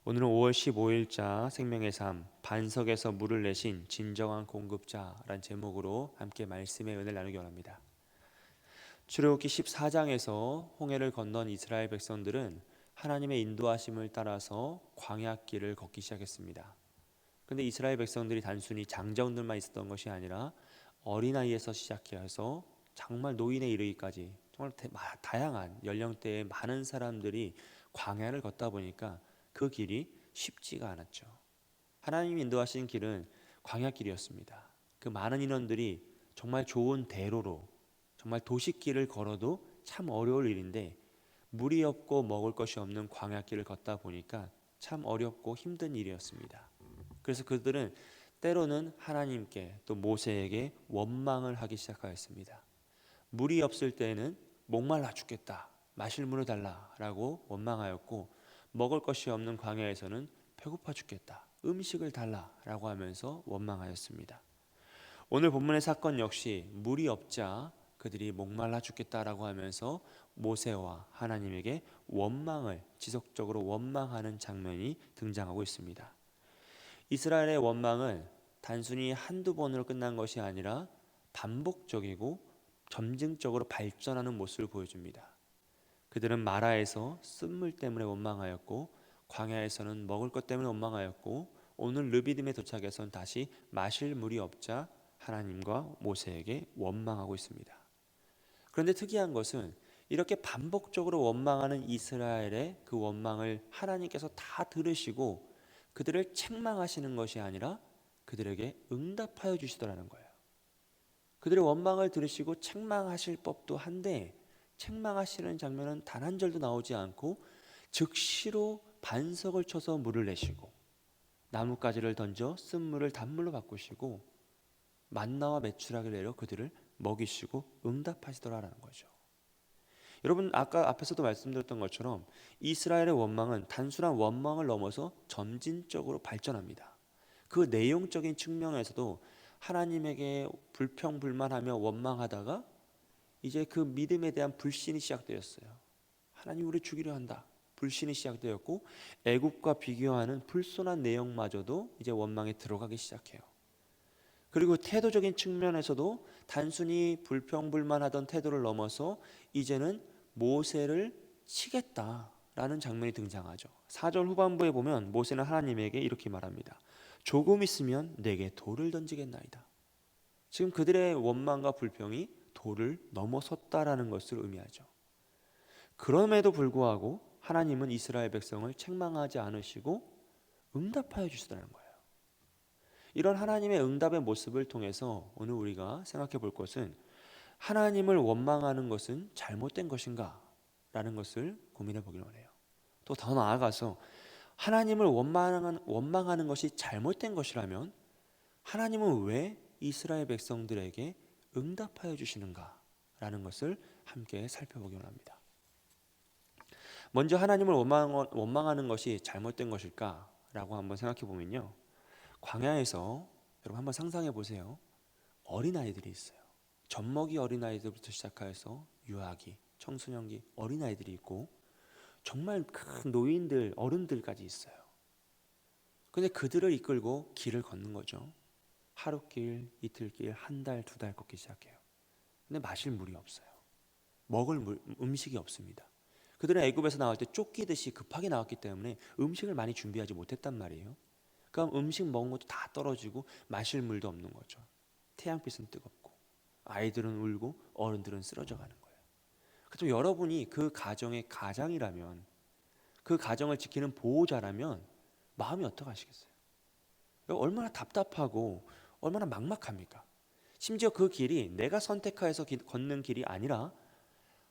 오늘은 5월 15일자 생명의 삶 반석에서 물을 내신 진정한 공급자란 제목으로 함께 말씀의 은혜를 나누기 원합니다. 출애굽기 14장에서 홍해를 건넌 이스라엘 백성들은 하나님의 인도하심을 따라서 광야길을 걷기 시작했습니다. 그런데 이스라엘 백성들이 단순히 장정들만 있었던 것이 아니라 어린아이에서 시작해서 정말 노인에 이르기까지 정말 다양한 연령대의 많은 사람들이 광야를 걷다 보니까 그 길이 쉽지가 않았죠. 하나님이 인도하신 길은 광야길이었습니다. 그 많은 인원들이 정말 좋은 대로로 정말 도시길을 걸어도 참 어려울 일인데 물이 없고 먹을 것이 없는 광야길을 걷다 보니까 참 어렵고 힘든 일이었습니다. 그래서 그들은 때로는 하나님께 또 모세에게 원망을 하기 시작하였습니다. 물이 없을 때에는 목말라 죽겠다, 마실 물을 달라라고 원망하였고, 먹을 것이 없는 광야에서는 배고파 죽겠다, 음식을 달라라고 하면서 원망하였습니다. 오늘 본문의 사건 역시 물이 없자 그들이 목말라 죽겠다라고 하면서 모세와 하나님에게 원망을 지속적으로 원망하는 장면이 등장하고 있습니다. 이스라엘의 원망은 단순히 한두 번으로 끝난 것이 아니라 반복적이고 점진적으로 발전하는 모습을 보여줍니다. 그들은 마라에서 쓴물 때문에 원망하였고, 광야에서는 먹을 것 때문에 원망하였고, 오늘 르비딤에 도착해서는 다시 마실 물이 없자 하나님과 모세에게 원망하고 있습니다. 그런데 특이한 것은 이렇게 반복적으로 원망하는 이스라엘의 그 원망을 하나님께서 다 들으시고 그들을 책망하시는 것이 아니라 그들에게 응답하여 주시더라는 거예요. 그들의 원망을 들으시고 책망하실 법도 한데 책망하시는 장면은 단 한 절도 나오지 않고 즉시로 반석을 쳐서 물을 내시고 나뭇가지를 던져 쓴물을 단물로 바꾸시고 만나와 메추라기를 내려 그들을 먹이시고 응답하시더라라는 거죠. 여러분, 아까 앞에서도 말씀드렸던 것처럼 이스라엘의 원망은 단순한 원망을 넘어서 점진적으로 발전합니다. 그 내용적인 측면에서도 하나님에게 불평불만하며 원망하다가 이제 그 믿음에 대한 불신이 시작되었어요. 하나님 우리 죽이려 한다, 불신이 시작되었고, 애굽과 비교하는 불손한 내용마저도 이제 원망에 들어가기 시작해요. 그리고 태도적인 측면에서도 단순히 불평불만하던 태도를 넘어서 이제는 모세를 치겠다라는 장면이 등장하죠. 4절 후반부에 보면 모세는 하나님에게 이렇게 말합니다. 조금 있으면 내게 돌을 던지겠나이다. 지금 그들의 원망과 불평이 돌을 넘어섰다라는 것을 의미하죠. 그럼에도 불구하고 하나님은 이스라엘 백성을 책망하지 않으시고 응답하여 주시더라는 거예요. 이런 하나님의 응답의 모습을 통해서 오늘 우리가 생각해 볼 것은, 하나님을 원망하는 것은 잘못된 것인가? 라는 것을 고민해 보기를 원해요. 또 더 나아가서 하나님을 원망하는 것이 잘못된 것이라면 하나님은 왜 이스라엘 백성들에게 응답하여 주시는가? 라는 것을 함께 살펴보기 원합니다. 먼저 하나님을 원망하는 것이 잘못된 것일까? 라고 한번 생각해 보면요, 광야에서 여러분 한번 상상해 보세요. 어린아이들이 있어요. 젖먹이 어린아이들부터 시작해서 유아기, 청소년기 어린아이들이 있고 정말 큰 노인들, 어른들까지 있어요. 근데 그들을 이끌고 길을 걷는 거죠. 하루길, 이틀길, 한 달, 두 달 걷기 시작해요. 근데 마실 물이 없어요. 먹을 음식이 없습니다. 그들은 애굽에서 나올 때 쫓기듯이 급하게 나왔기 때문에 음식을 많이 준비하지 못했단 말이에요. 그럼 음식 먹은 것도 다 떨어지고 마실 물도 없는 거죠. 태양빛은 뜨겁고 아이들은 울고 어른들은 쓰러져 가는 거예요. 그럼 여러분이 그 가정의 가장이라면, 그 가정을 지키는 보호자라면 마음이 어떡하시겠어요? 얼마나 답답하고 얼마나 막막합니까? 심지어 그 길이 내가 선택하여서 걷는 길이 아니라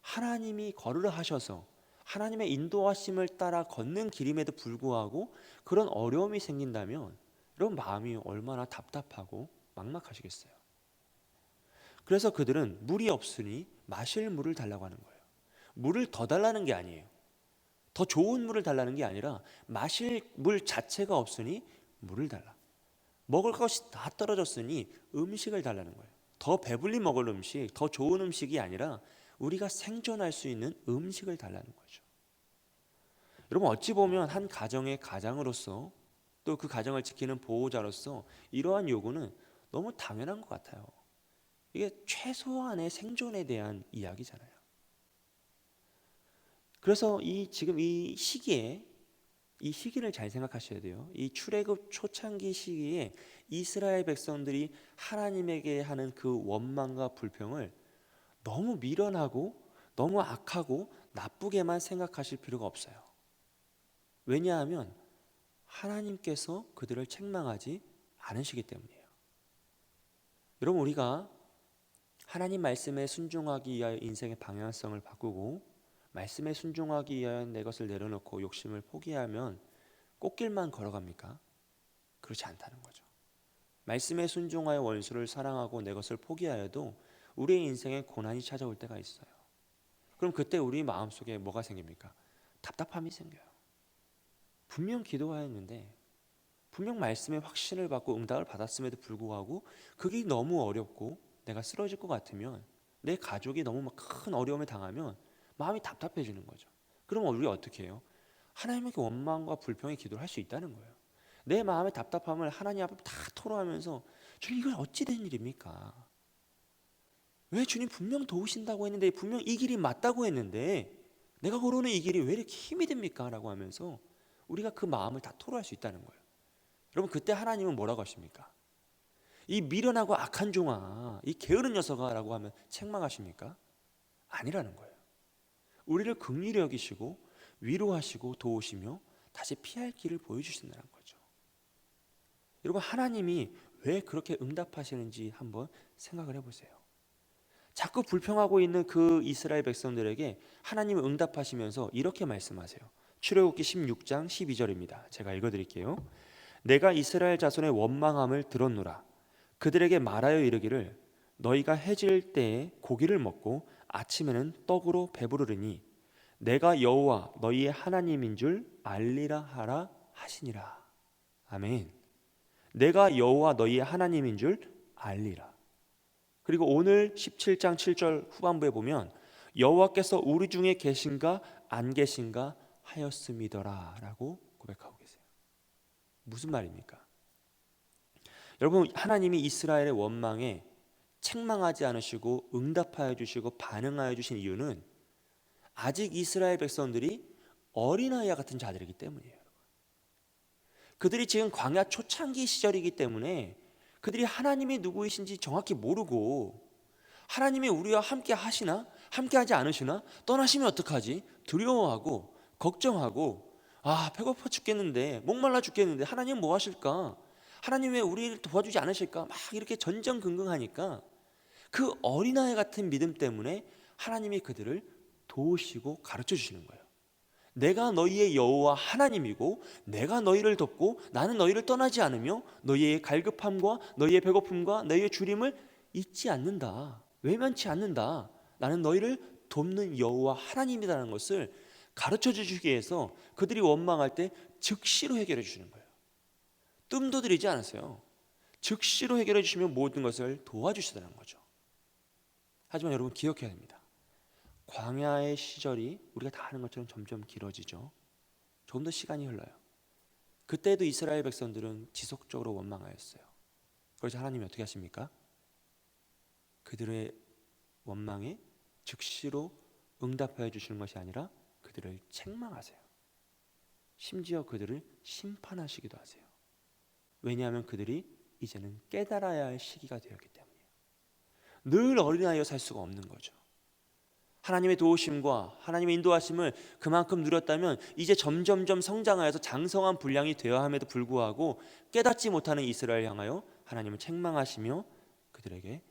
하나님이 걸으라 하셔서 하나님의 인도하심을 따라 걷는 길임에도 불구하고 그런 어려움이 생긴다면 여러분 마음이 얼마나 답답하고 막막하시겠어요? 그래서 그들은 물이 없으니 마실 물을 달라고 하는 거예요. 물을 더 달라는 게 아니에요. 더 좋은 물을 달라는 게 아니라 마실 물 자체가 없으니 물을 달라. 먹을 것이 다 떨어졌으니 음식을 달라는 거예요. 더 배불리 먹을 음식, 더 좋은 음식이 아니라 우리가 생존할 수 있는 음식을 달라는 거죠. 여러분, 어찌 보면 한 가정의 가장으로서 또 그 가정을 지키는 보호자로서 이러한 요구는 너무 당연한 것 같아요. 이게 최소한의 생존에 대한 이야기잖아요. 그래서 지금 이 시기에, 이 시기를 잘 생각하셔야 돼요. 이 출애굽 초창기 시기에 이스라엘 백성들이 하나님에게 하는 그 원망과 불평을 너무 미련하고 너무 악하고 나쁘게만 생각하실 필요가 없어요. 왜냐하면 하나님께서 그들을 책망하지 않으시기 때문이에요. 여러분, 우리가 하나님 말씀에 순종하기 위하여 인생의 방향성을 바꾸고 말씀에 순종하기 위하여 내 것을 내려놓고 욕심을 포기하면 꽃길만 걸어갑니까? 그렇지 않다는 거죠. 말씀에 순종하여 원수를 사랑하고 내 것을 포기하여도 우리의 인생에 고난이 찾아올 때가 있어요. 그럼 그때 우리 마음속에 뭐가 생깁니까? 답답함이 생겨요. 분명 기도하였는데, 분명 말씀에 확신을 받고 응답을 받았음에도 불구하고 그게 너무 어렵고 내가 쓰러질 것 같으면, 내 가족이 너무 큰 어려움에 당하면 마음이 답답해지는 거죠. 그러면 우리 어떻게 해요? 하나님에게 원망과 불평의 기도를 할 수 있다는 거예요. 내 마음의 답답함을 하나님 앞에 다 토로하면서, 주님, 이건 어찌 된 일입니까? 왜 주님 분명 도우신다고 했는데, 분명 이 길이 맞다고 했는데 내가 걸어오는 이 길이 왜 이렇게 힘이 듭니까? 라고 하면서 우리가 그 마음을 다 토로할 수 있다는 거예요. 여러분, 그때 하나님은 뭐라고 하십니까? 이 미련하고 악한 종아, 이 게으른 녀석아 라고 하면 책망하십니까? 아니라는 거예요. 우리를 긍휼히 여기시고 위로하시고 도우시며 다시 피할 길을 보여주신다는 거죠. 여러분, 하나님이 왜 그렇게 응답하시는지 한번 생각을 해보세요. 자꾸 불평하고 있는 그 이스라엘 백성들에게 하나님은 응답하시면서 이렇게 말씀하세요. 출애굽기 16장 12절입니다. 제가 읽어드릴게요. 내가 이스라엘 자손의 원망함을 들었노라. 그들에게 말하여 이르기를 너희가 해질 때에 고기를 먹고 아침에는 떡으로 배부르리니 내가 여호와 너희의 하나님인 줄 알리라 하라 하시니라. 아멘. 내가 여호와 너희의 하나님인 줄 알리라. 그리고 오늘 17장 7절 후반부에 보면 여호와께서 우리 중에 계신가 안 계신가 하였음이더라 라고 고백하고 계세요. 무슨 말입니까? 여러분, 하나님이 이스라엘의 원망에 책망하지 않으시고 응답하여 주시고 반응하여 주신 이유는 아직 이스라엘 백성들이 어린아이와 같은 자들이기 때문이에요. 그들이 지금 광야 초창기 시절이기 때문에 그들이 하나님이 누구이신지 정확히 모르고, 하나님이 우리와 함께 하시나 함께 하지 않으시나, 떠나시면 어떡하지 두려워하고 걱정하고, 배고파 죽겠는데, 목말라 죽겠는데 하나님 뭐 하실까, 하나님 왜 우리를 도와주지 않으실까, 막 이렇게 전전긍긍하니까 그 어린아이 같은 믿음 때문에 하나님이 그들을 도우시고 가르쳐 주시는 거예요. 내가 너희의 여호와 하나님이고 내가 너희를 돕고 나는 너희를 떠나지 않으며 너희의 갈급함과 너희의 배고픔과 너희의 주림을 잊지 않는다, 외면치 않는다, 나는 너희를 돕는 여호와 하나님이라는 것을 가르쳐 주시기 위해서 그들이 원망할 때 즉시로 해결해 주시는 거예요. 뜸도 들이지 않았어요. 즉시로 해결해 주시면 모든 것을 도와주시다는 거죠. 하지만 여러분, 기억해야 됩니다. 광야의 시절이 우리가 다 아는 것처럼 점점 길어지죠. 조금 더 시간이 흘러요. 그때도 이스라엘 백성들은 지속적으로 원망하였어요. 그래서 하나님이 어떻게 하십니까? 그들의 원망에 즉시로 응답하여 주시는 것이 아니라 그들을 책망하세요. 심지어 그들을 심판하시기도 하세요. 왜냐하면 그들이 이제는 깨달아야 할 시기가 되었기 때문이에요. 늘 어린아이여 살 수가 없는 거죠. 하나님의 도우심과 하나님의 인도하심을 그만큼 누렸다면 이제 점점점 성장하여서 장성한 분량이 되어야 함에도 불구하고 깨닫지 못하는 이스라엘 향하여 하나님은 책망하시며 그들에게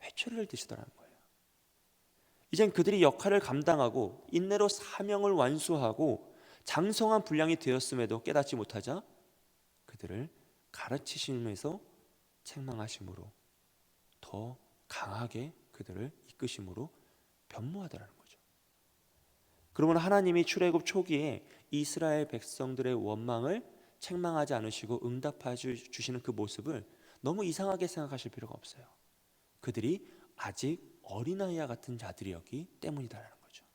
회초리를 드시더라는 거예요. 이젠 그들이 역할을 감당하고 인내로 사명을 완수하고 장성한 분량이 되었음에도 깨닫지 못하자 그들을 가르치시면서 책망하심으로 더 강하게 그들을 이끄심으로 변모하더라는 거죠. 그러면 하나님이 출애굽 초기에 이스라엘 백성들의 원망을 책망하지 않으시고 응답해 주시는 그 모습을 너무 이상하게 생각하실 필요가 없어요. 그들이 아직 어린아이와 같은 자들이었기 때문이다라는 거죠.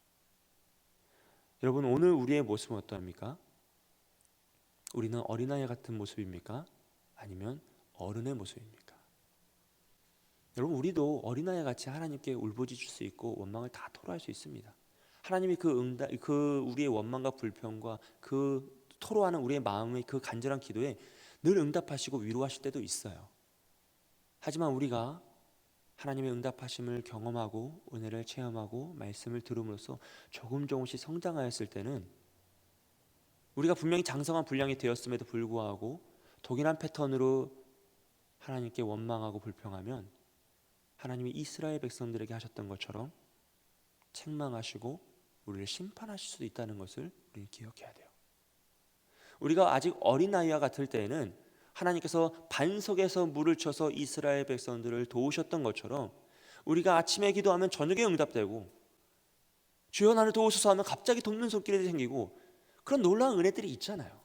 여러분, 오늘 우리의 모습은 어떠합니까? 우리는 어린아이 같은 모습입니까? 아니면 어른의 모습입니까? 여러분, 우리도 어린아이 같이 하나님께 울부짖을 수 있고 원망을 다 토로할 수 있습니다. 하나님이 그 우리의 원망과 불평과 그 토로하는 우리의 마음의 그 간절한 기도에 늘 응답하시고 위로하실 때도 있어요. 하지만 우리가 하나님의 응답하심을 경험하고 은혜를 체험하고 말씀을 들음으로써 조금씩 성장하였을 때는 우리가 분명히 장성한 분량이 되었음에도 불구하고 동일한 패턴으로 하나님께 원망하고 불평하면 하나님이 이스라엘 백성들에게 하셨던 것처럼 책망하시고 우리를 심판하실 수도 있다는 것을 우리는 기억해야 돼요. 우리가 아직 어린아이와 같을 때에는 하나님께서 반석에서 물을 쳐서 이스라엘 백성들을 도우셨던 것처럼 우리가 아침에 기도하면 저녁에 응답되고 주여 나를 도우소서 하면 갑자기 돕는 손길이 생기고 그런 놀라운 은혜들이 있잖아요.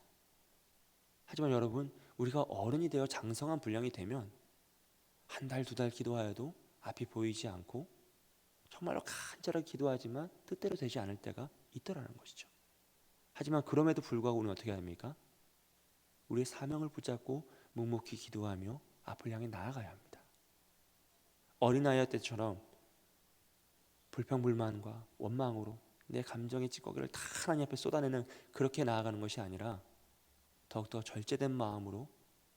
하지만 여러분, 우리가 어른이 되어 장성한 분량이 되면 한 달, 두 달 기도하여도 앞이 보이지 않고 정말로 간절하게 기도하지만 뜻대로 되지 않을 때가 있더라는 것이죠. 하지만 그럼에도 불구하고 우리는 어떻게 합니까? 우리의 사명을 붙잡고 묵묵히 기도하며 앞을 향해 나아가야 합니다. 어린아이 때처럼 불평불만과 원망으로 내 감정의 찌꺼기를 다 하나님 앞에 쏟아내는 그렇게 나아가는 것이 아니라 더욱더 절제된 마음으로,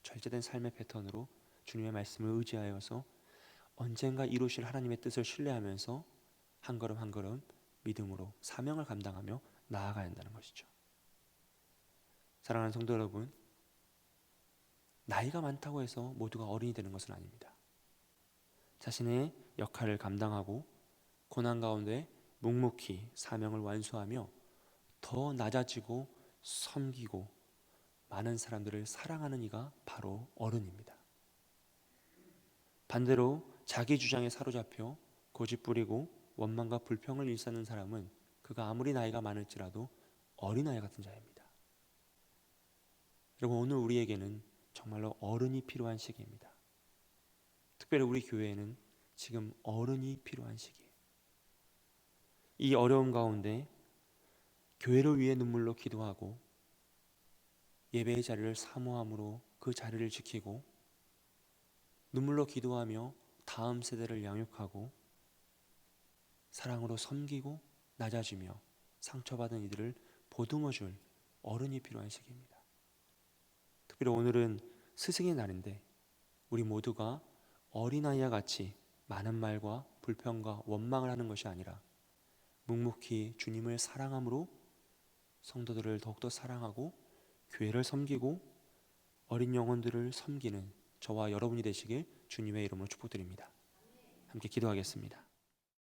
절제된 삶의 패턴으로 주님의 말씀을 의지하여서 언젠가 이루실 하나님의 뜻을 신뢰하면서 한 걸음 한 걸음 믿음으로 사명을 감당하며 나아가야 한다는 것이죠. 사랑하는 성도 여러분, 나이가 많다고 해서 모두가 어른이 되는 것은 아닙니다. 자신의 역할을 감당하고 고난 가운데 묵묵히 사명을 완수하며 더 낮아지고 섬기고 많은 사람들을 사랑하는 이가 바로 어른입니다. 반대로 자기 주장에 사로잡혀 고집부리고 원망과 불평을 일삼는 사람은 그가 아무리 나이가 많을지라도 어린아이 같은 자입니다. 여러분, 오늘 우리에게는 정말로 어른이 필요한 시기입니다. 특별히 우리 교회에는 지금 어른이 필요한 시기예요. 이 어려움 가운데 교회를 위해 눈물로 기도하고 예배의 자리를 사모함으로 그 자리를 지키고 눈물로 기도하며 다음 세대를 양육하고 사랑으로 섬기고 낮아지며 상처받은 이들을 보듬어줄 어른이 필요한 시기입니다. 특별히 오늘은 스승의 날인데 우리 모두가 어린아이와 같이 많은 말과 불평과 원망을 하는 것이 아니라 묵묵히 주님을 사랑함으로 성도들을 더욱더 사랑하고 교회를 섬기고 어린 영혼들을 섬기는 저와 여러분이 되시길 주님의 이름으로 축복드립니다. 함께 기도하겠습니다.